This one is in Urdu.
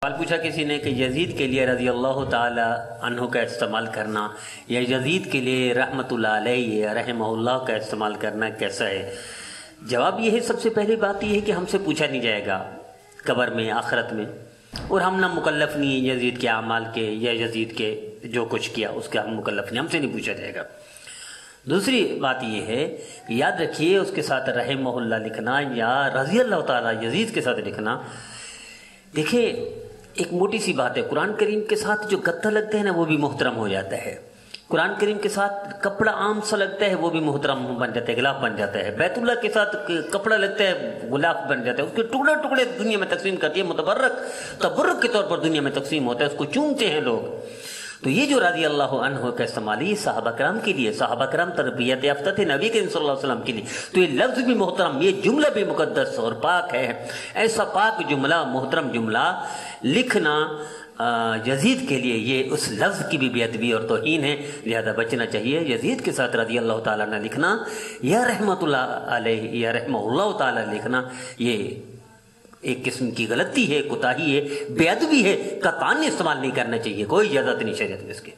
سوال پوچھا کسی نے کہ یزید کے لیے رضی اللہ تعالی عنہ کا استعمال کرنا یا یزید کے لیے رحمۃ اللہ علیہ یا رحمہ اللہ کا استعمال کرنا کیسا ہے؟ جواب یہ ہے، سب سے پہلی بات یہ ہے کہ ہم سے پوچھا نہیں جائے گا قبر میں، آخرت میں، اور ہم نہ مکلف نہیں یزید کے اعمال کے یا یزید کے جو کچھ کیا اس کا ہم مکلف نہیں، ہم سے نہیں پوچھا جائے گا۔ دوسری بات یہ ہے کہ یاد رکھیے اس کے ساتھ رحمہ اللہ لکھنا یا رضی اللہ تعالیٰ یزید کے ساتھ لکھنا، دیکھیں ایک موٹی سی بات ہے، قرآن کریم کے ساتھ جو گتھا لگتا ہے نا وہ بھی محترم ہو جاتا ہے، قرآن کریم کے ساتھ کپڑا عام سا لگتا ہے وہ بھی محترم بن جاتا ہے، غلاف بن جاتا ہے، بیت اللہ کے ساتھ کپڑا لگتا ہے غلاف بن جاتا ہے، اس کے ٹکڑے ٹکڑے دنیا میں تقسیم کرتی ہے، متبرک تبرک کے طور پر دنیا میں تقسیم ہوتا ہے، اس کو چومتے ہیں لوگ۔ تو یہ جو رضی اللہ عنہ کا استعمال ہے صحابہ کرام کے لیے، صحابہ کرام تربیت یافتہ تھے نبی کریم صلی اللہ علیہ وسلم کے لیے، تو یہ لفظ بھی محترم، یہ جملہ بھی مقدس اور پاک ہے۔ ایسا پاک جملہ، محترم جملہ لکھنا یزید کے لیے یہ اس لفظ کی بھی بے ادبی اور توہین ہے، لہذا بچنا چاہیے۔ یزید کے ساتھ رضی اللہ تعالیٰ نے لکھنا یا رحمۃ اللہ علیہ یا رحمہ اللہ تعالیٰ لکھنا یہ ایک قسم کی غلطی ہے، کوتاہی ہے، بے ادبی ہے، قطعاً استعمال نہیں کرنا چاہیے، کوئی اجازت نہیں شریعت میں اس کے۔